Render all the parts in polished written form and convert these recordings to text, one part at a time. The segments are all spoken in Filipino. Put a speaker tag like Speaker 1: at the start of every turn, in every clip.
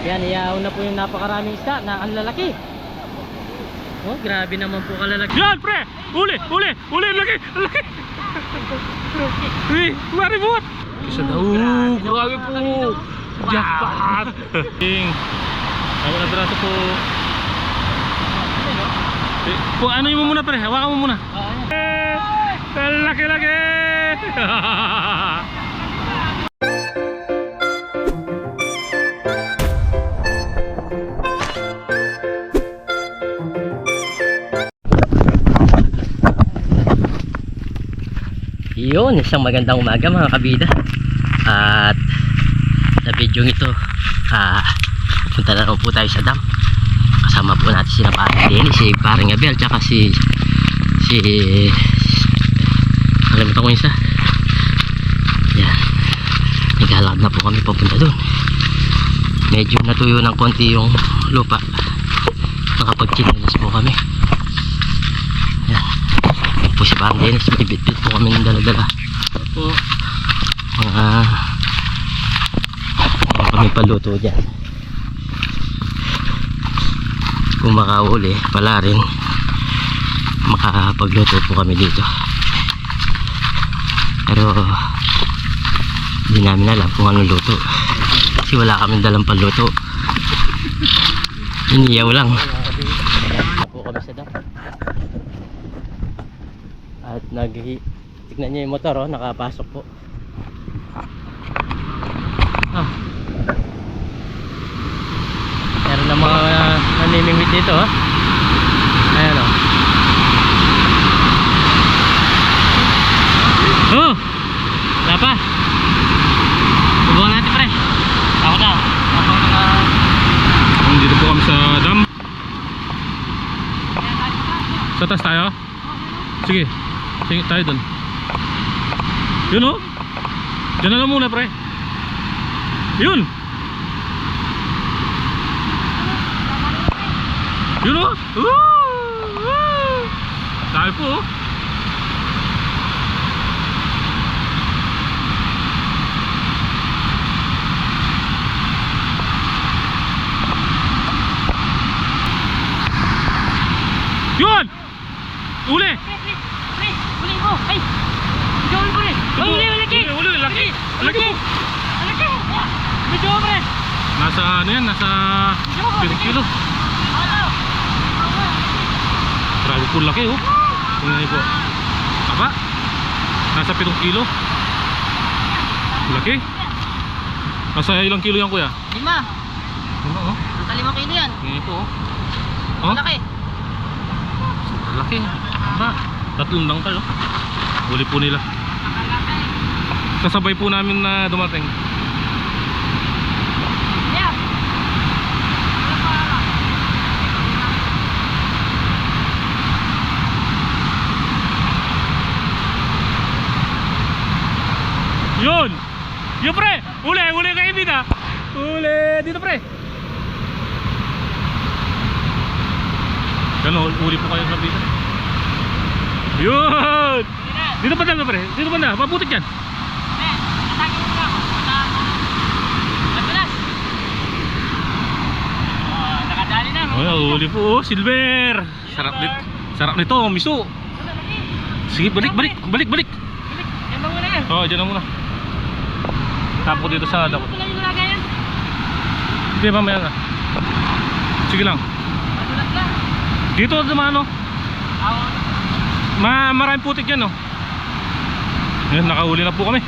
Speaker 1: Yan, iyaw na po yung napakaraming isda na ang lalaki. Oh, grabe naman po kalalaki.
Speaker 2: Yan, pre! Uli! Uli! Uli! Laki! Laki! Uy! Maribot! Isa daw! Grabe po! Jackpot! King! Tama na piraso po. Po, ano mo muna pre? Hawakan mo muna. Laki-laki!
Speaker 1: Yun, isang magandang umaga mga kabida. At sa video ito, punta na po tayo sa dam. Kasama po natin si Paring Dennis, si Paring Abel, tsaka si nakalimutan ko isa. Yan, naglalakad na po kami papunta doon. Medyo natuyo ng konti yung lupa, nakapagchinilas po kami. Yan po si Paring Dennis, may bit-bit po kami ng dala-dala po, mga kami paluto dyan. Kung makauli pala rin, makapagluto po kami dito, pero hindi namin alam kung anong luto kasi wala kami dalang paluto, iniyaw lang po kami sa dam. At tignan nyo yung motor, oh, nakapasok po. Meron na mga namimingwit dito, oh. Ayan, oh. Oh! Wala pa. Subukan natin, pre. Ako na.
Speaker 2: Dito po kami sa dam. Sa taas tayo? Sige. Sige tayo dun. Yun, oh. Diyan na lang muna, pre. Yun. Yun, oh. Dahil po, oh. Yun! Uli!
Speaker 1: Uli mo! Ay! Uli mo rin! Uli! Laki!
Speaker 2: Uli! Laki! Laki!
Speaker 1: Laki! Medyo pre!
Speaker 2: Nasa ano yan? Nasa 7 kilo. Grabe po laki, oh. Tingnan niyo po. Aba? Nasa 7 kilo. Laki. Nasa ilang kilo yan, kuya?
Speaker 1: 5.
Speaker 2: Ano, oh?
Speaker 1: Nasa 5 kilo yan.
Speaker 2: Tingnan niyo po, oh. Oh?
Speaker 1: Laki.
Speaker 2: Laki. Aba? 3 lang kayo. Huli po nila. Kasabay po namin na dumating. Yun! Yun, pre! Uli! Uli kayo dito! Uli! Dito, pre! Gano'n, uli po kayo sa dito. Yun! Dito pa dyan, pre! Dito pa na! Mabutik yan!
Speaker 1: Atake mo na ako. Madalas. Nakadali na.
Speaker 2: Ay, uli po, oh, silver! Sarap nito, miso! Sige, balik!
Speaker 1: Yan ba muna yan?
Speaker 2: Oo, dyan na muna. Tapo dito sa dako.
Speaker 1: Ito lang yung lagayan.
Speaker 2: Hindi, mamaya na. Sige lang.
Speaker 1: Madulas lang.
Speaker 2: Dito naman, oh. Maraming putik yan, oh. Ayan, nakahuli na po kami.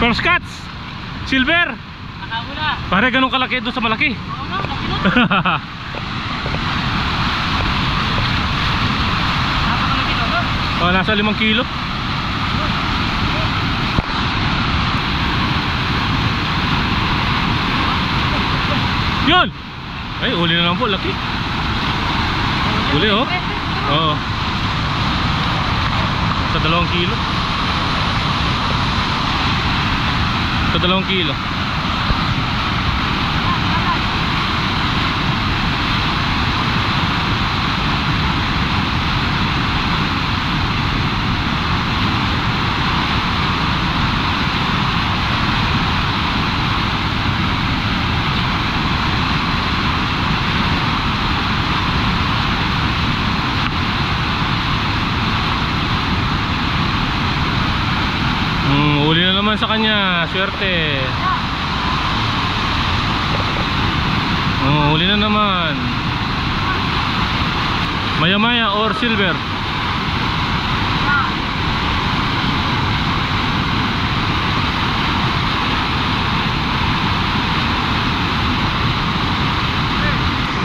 Speaker 2: First catch! Silver!
Speaker 1: Nakahula.
Speaker 2: Pare ganun kalaki doon sa malaki.
Speaker 1: Oo no, laki nun. Napakalaki nun, no?
Speaker 2: Oh, nasa 5 kilo. Yun! Ay, uli na lang po, laki. Uli, oh. Oo. Sa 2 kilo. Sa 2 kilo. sa kanya. Swerte. Oh, huli na naman. Maya-maya or silver.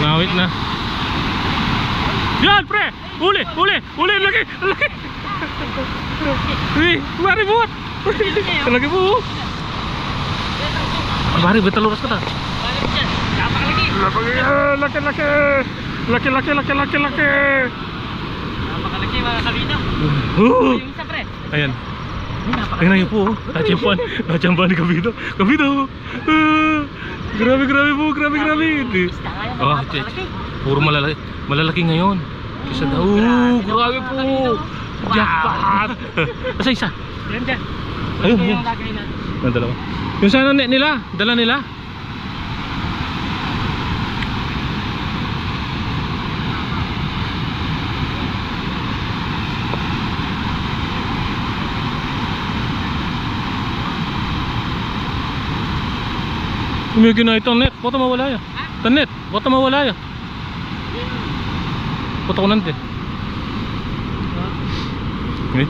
Speaker 2: Ngawit na. Yan, pre! Huli! Huli! Huli! Laki! Laki! Uy! Mari buhat! Lagi po! Mari, betaluras ka na. Laki! Laki! Laki! Laki! Laki! Laki! Laki!
Speaker 3: Napakalaki mga kabino. Yung isa pre.
Speaker 2: Ayan. Tingnan niyo po. Nachimpan. Nachimpan ni Kabito. Kabito! Grabe, grabe po. Grabe, grabe. Oh, puro malalaki. Malalaki ngayon. Isa daw. Grabe po. Jackpot. Asa isa?
Speaker 3: Yan dyan.
Speaker 2: Ayun.
Speaker 3: Ito
Speaker 2: Yun.
Speaker 3: yung lagay natin.
Speaker 2: Yung dalawa. Yung sana net nila. Dala nila. Umigin na itong net. Bota mawala ya. Itong net. Bota mawala ya. Bota ko nante. Okay.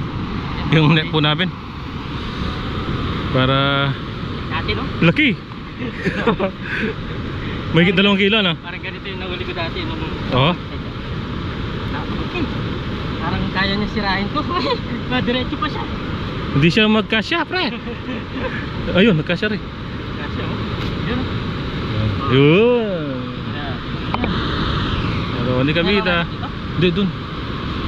Speaker 2: Yung net po namin. Para
Speaker 3: Dati no?
Speaker 2: laki. May 2 kilo na.
Speaker 3: Parang ganito yung nahuli ko dati nung
Speaker 2: Oo.
Speaker 3: Napakaki. Parang kaya niya sirahin to. Madiretso pa siya.
Speaker 2: Hindi siya magkasya, pre. Ayun, nagkasya rin.
Speaker 3: Kasi oh. Yun.
Speaker 2: Yun.
Speaker 3: Yan.
Speaker 2: Ano, hindi kami ita. Hindi, dun.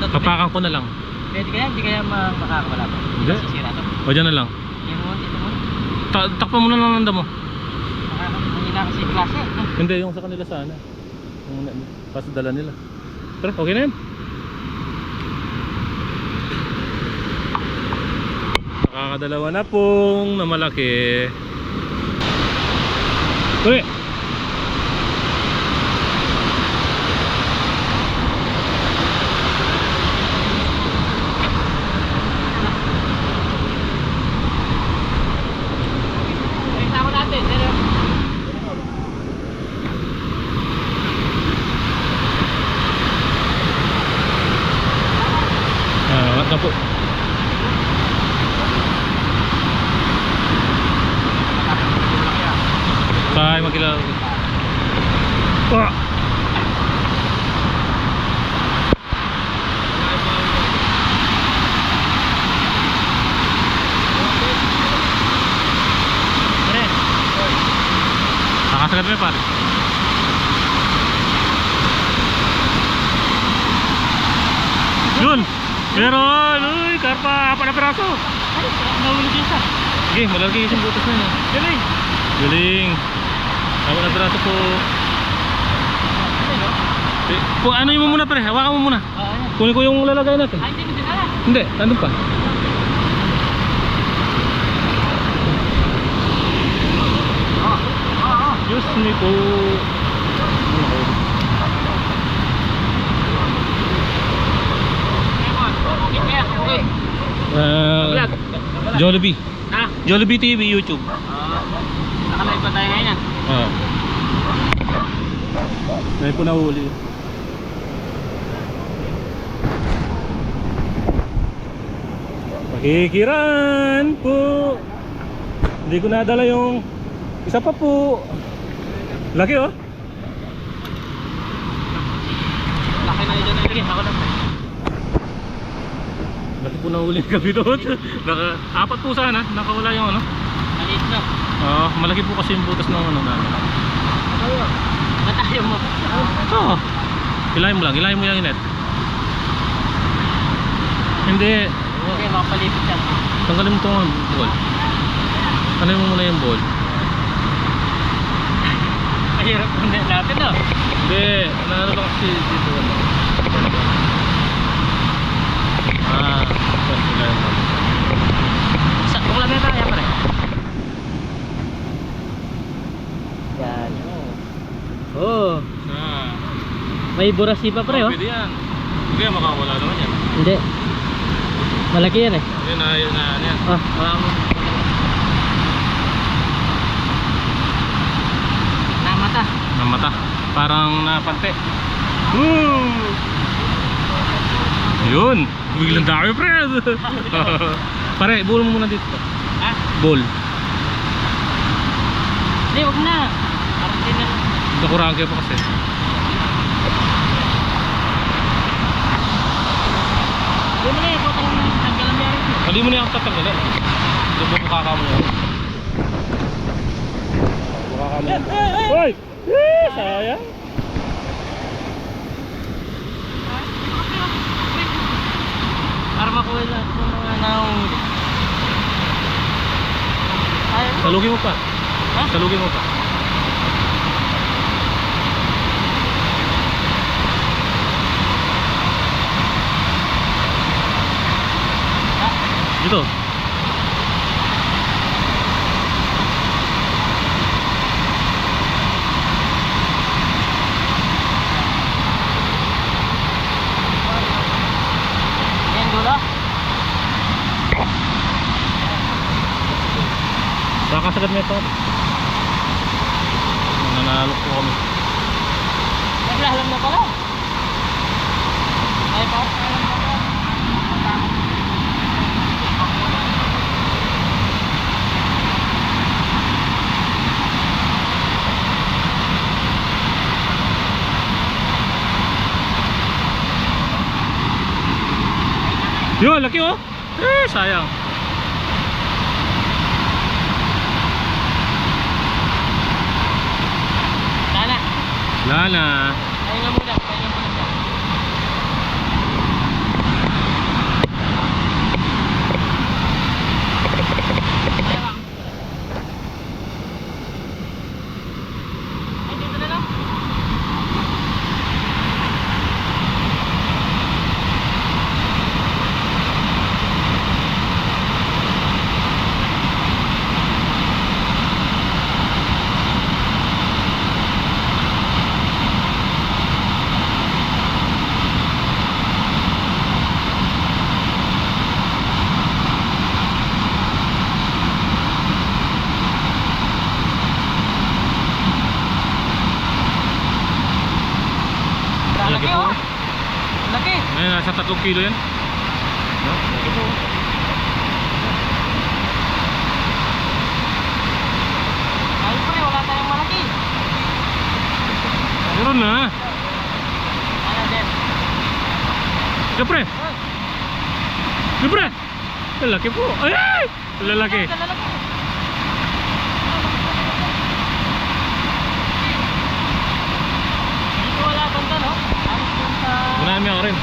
Speaker 2: Papakan ko na lang.
Speaker 3: Pwede kaya? Hindi kaya makakawala pa? Hindi
Speaker 2: Hindi.
Speaker 3: masisira to?
Speaker 2: O, dyan na lang.
Speaker 3: Yan mo, dito mo.
Speaker 2: Takpan mo na lang nanda mo.
Speaker 3: Hindi na kasi klase.
Speaker 2: Hindi, yung sa kanila sana. Yung pasadala nila. Pero, okay na yan. Nakakadalawa na pong na malaki. Uy!
Speaker 3: Ay, tama natin. Pero,
Speaker 2: What na po? Bye, magkilaw. Ah! Nakasagat mo yun, pare. Yun! Meron! Uy, karpa! Apat na piraso!
Speaker 3: ay, nahuli din siya.
Speaker 2: Sige, malalaki yung butas na yun.
Speaker 3: Galing.
Speaker 2: Galing! Apat na piraso po. Ano mo muna, pre? Hawakan mo muna. Kunin ko yung lalagay natin.
Speaker 3: Ay, hindi mo din
Speaker 2: Hindi, nandun pa. Diyos me po.
Speaker 3: Okay.
Speaker 2: Jollibee.
Speaker 3: Ah,
Speaker 2: Jollibee TV, YouTube.
Speaker 3: nakalive pa tayo ngayon.
Speaker 2: Oo. Dahil po nahuli. Pakikiran po. Hindi ko nadala yung isa pa po. Laki oh.
Speaker 3: Laki na yun nalagay. Ako lang.
Speaker 2: Laki po nahuli kami doon. Apat po sana. Nakawala yung ano.
Speaker 3: Maliit na.
Speaker 2: Malaki po kasi yung butas ng ano namin.
Speaker 3: Matayo mo.
Speaker 2: Oo. Ilayin mo lang. Ilayin mo yung net. Hindi.
Speaker 3: Okay, makapalipit siya.
Speaker 2: Tanggalin mo itong ball. Ano mo muna yung ball?
Speaker 3: Mahirap kung net natin no?
Speaker 2: Hindi. Naano lang kasi dito. Ilayin mo.
Speaker 3: Kung lang na tayo pare. Yan. Oh. May burasi pa pre oh.
Speaker 2: Pwede yan. Hindi makakawala naman yan.
Speaker 3: Hindi. Malaki yan eh.
Speaker 2: Yun na yan.
Speaker 3: Oh,
Speaker 2: ng mata. Parang napante. Woo! Yun! Biglang dami, pre! Pare, bowl mo muna dito.
Speaker 3: Ha?
Speaker 2: Bowl.
Speaker 3: Hindi, wag na. Parang din na.
Speaker 2: Nakurang kayo pa kasi.
Speaker 3: Hindi mo na eh, putang tanggalan niya rin.
Speaker 2: Hindi mo na yung tatanggalin. Doon mo mukha ka mo. Mukha ka mo. Hoy! Sayang!
Speaker 3: Para makuha lahat ng mga nahuli. Ayaw mo?
Speaker 2: Salugin mo pa.
Speaker 3: Ha?
Speaker 2: Salugin mo pa. Dito.
Speaker 3: Yan, dulo.
Speaker 2: Kakasagad mo ito. Nanalo po kami.
Speaker 3: Naglalam na pala. Ay pa, alam na pala.
Speaker 2: Yo, laki oh. Sayang.
Speaker 3: Sana.
Speaker 2: Lana.
Speaker 3: Pahinga muna, pahinga muna siya. Ay, dito na lang. Laki oh. Laki.
Speaker 2: Ngayon, nasa 3 kilo yan. No? Laki po.
Speaker 3: Ay, pre, wala tayong malaki.
Speaker 2: Meron na.
Speaker 3: Ano din?
Speaker 2: Siyempre. Siyempre. Lalaki po. Ay! Lalaki.
Speaker 3: Lalaki. Dito wala banda, no? Alis dun sa
Speaker 2: Manami ako rin.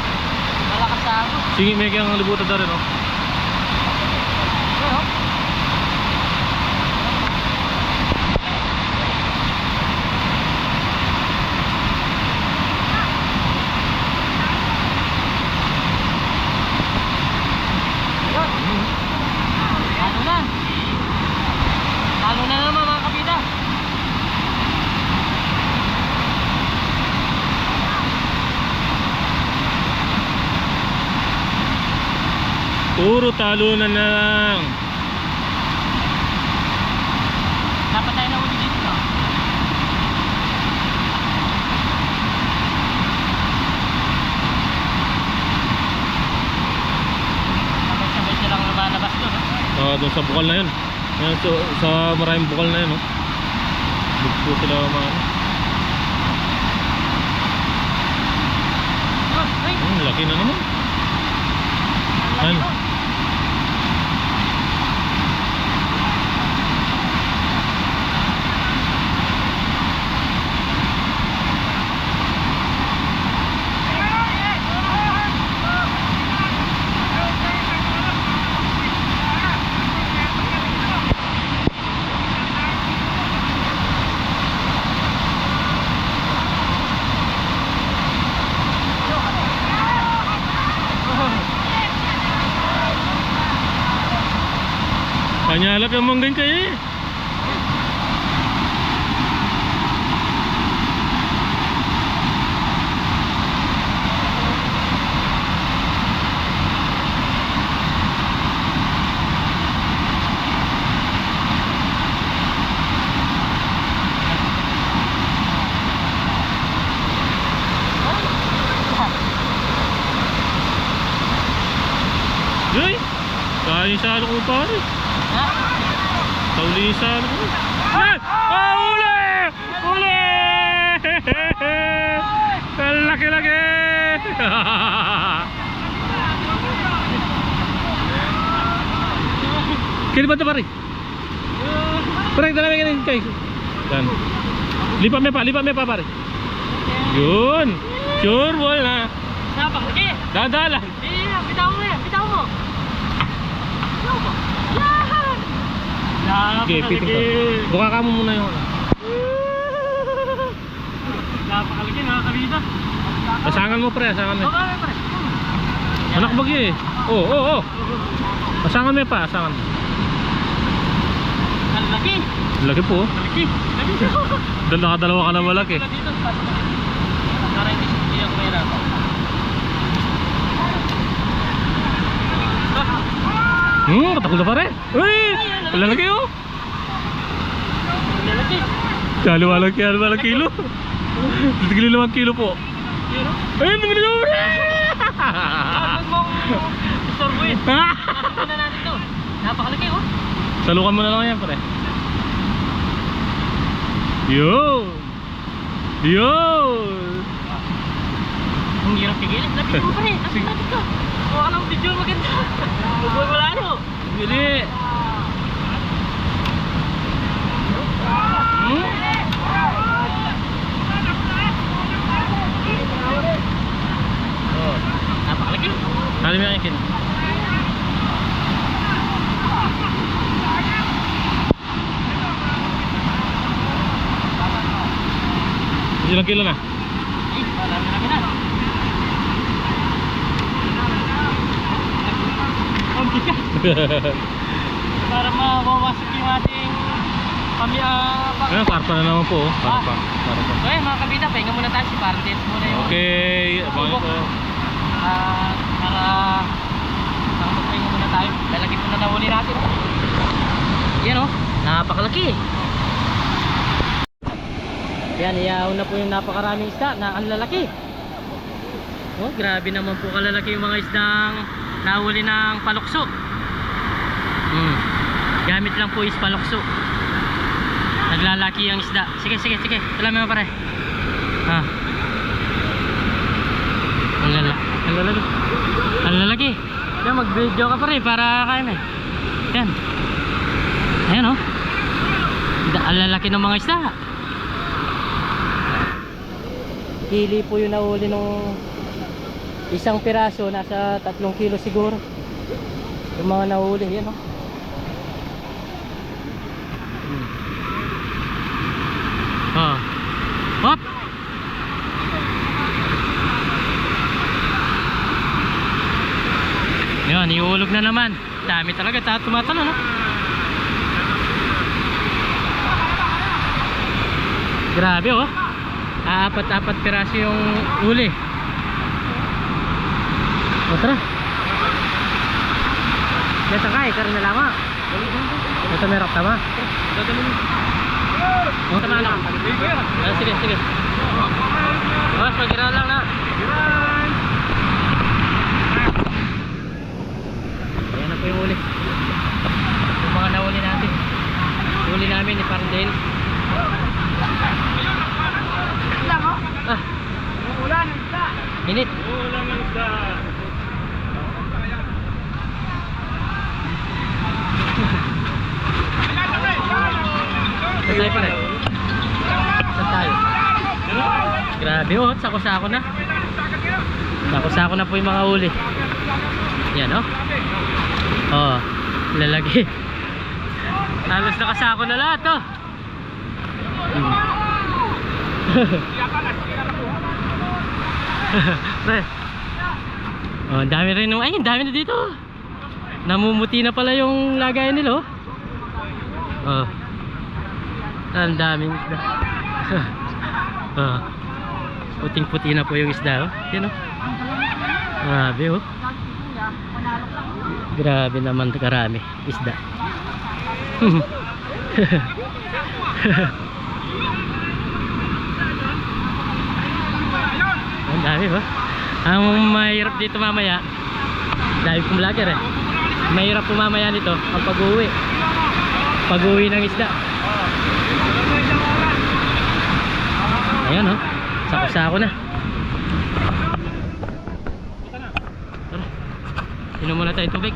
Speaker 3: malakas sa ako.
Speaker 2: Sige, may kayang libutan na rin oh.
Speaker 3: Ito, no? Yun. Talo na. Talo na naman mga kapita.
Speaker 2: Puro talunan na lang.
Speaker 3: Dapat tayo nahuli dito, no? Sabay-sabay silang lumalabas doon, no?
Speaker 2: Doon sa bukal na yun. Yan, sa maraming bukal na yun oh. Bugpo sila mga ano.
Speaker 3: Oh, ay!
Speaker 2: Laki na naman.
Speaker 3: Ang laki,
Speaker 2: Ano?
Speaker 3: no?
Speaker 2: Kanyalap yung manggan kayo eh. salo ko pare.
Speaker 3: Ha?
Speaker 2: Tauli salo ko. Ah! Ah! Uli! Uli! Laki-laki! Kini ba ito pare? Pare, dala may ganun guys. Dan. Lipat me pa pare. Yun. Sure ball na.
Speaker 3: Napakalaki.
Speaker 2: Dadala.
Speaker 3: Bitaw mo yan. Bitaw mo. Bitaw mo. Yan!
Speaker 2: Okay, piting ka. Buka ka mo muna yung
Speaker 3: Napakalaki, nakakabida.
Speaker 2: asangan mo pre, asangan mo.
Speaker 3: Okay, pare.
Speaker 2: Anak bagyo eh. Oh. Asangan mo pa, asangan mo.
Speaker 3: Ang laki.
Speaker 2: Laki po.
Speaker 3: Laki. Laki.
Speaker 2: Dalawa ka na malaki.
Speaker 3: Dito. Para hindi ako mahirapan.
Speaker 2: Katakot na pare. Uy! Lalaki oh.
Speaker 3: Lalaki.
Speaker 2: Walang kilo. Tigil 5 kilo po. Ayun, naman yun!
Speaker 3: Huwag mong istorbuin. Nakakapin na natin to. Napakalaki oh.
Speaker 2: Salukan mo na lang yan pare. Yo!
Speaker 3: Ang hirap kigilid. Lapit mo pa rin. Lapit ka. Huwag ka lang video maganda. Huwag wala ano.
Speaker 2: Hindi.
Speaker 3: Oh, napakalaki.
Speaker 2: Kali mo yung ikin. Ilang kilo na?
Speaker 3: Marami na. Ang bigat. Para mawawasak yung ating
Speaker 2: Ayun, karpa na naman po. Karpa.
Speaker 3: Okay, mga kabida, pahinga muna tayo si Pardet muna yung
Speaker 2: Okay, abangan ko.
Speaker 3: para magpahinga muna tayo. Lalagay po na nahuli natin. Yan o, napakalaki. Yan, iyaw na po yung napakaraming isda na ang lalaki. Oh, grabe naman po kalalaki yung mga isdang nahuli ng palukso. Gamit lang po is palukso. Naglalaki ang isda. Sige. Salamin mo pare. Ang lalaki. Yan, mag-video ka pare para kain eh. Yan. Ayan oh. Ang lalaki ng mga isda. Hili po yung nahuli nung isang piraso, nasa 3 kilo siguro yung mga nahuli. Yan o. Hop! Yan, iulog na naman. Dami talaga, tumatalo no? Grabe oh. Apat piraso yung uli. Otra. Dito ka, ikarin na lama. Ito merok tama. Tama lang. Sige. Mas magira lang na. Ayan na po yung uli. Yung mga nahuli natin. Uli namin ni Parndale. Ulan ng isda. Init.
Speaker 2: Ulan ng isda.
Speaker 3: Saan tayo pare? Saan tayo? Grabe oh, sako-sako na. Sako-sako na po yung mga uli. Yan oh. Oh, lalaki. Halos nakasako na lahat oh. Pre. Oh, ang dami rin ay, ang dami na dito. Namumuti na pala yung lagayan nila oh. Oh. Ang daming isda. Oh. Puting-puti na po yung isda oh. Yan oh. Grabe oh. Grabe naman karami isda. Ang dami ba? Ang mahirap dito mamaya, dahil kong vlogger eh. mahirap po mamaya nito ang pag-uwi. Pag-uwi ng isda. Ayan oh. Sako-sako na. Tara. Inom muna tayo tubig.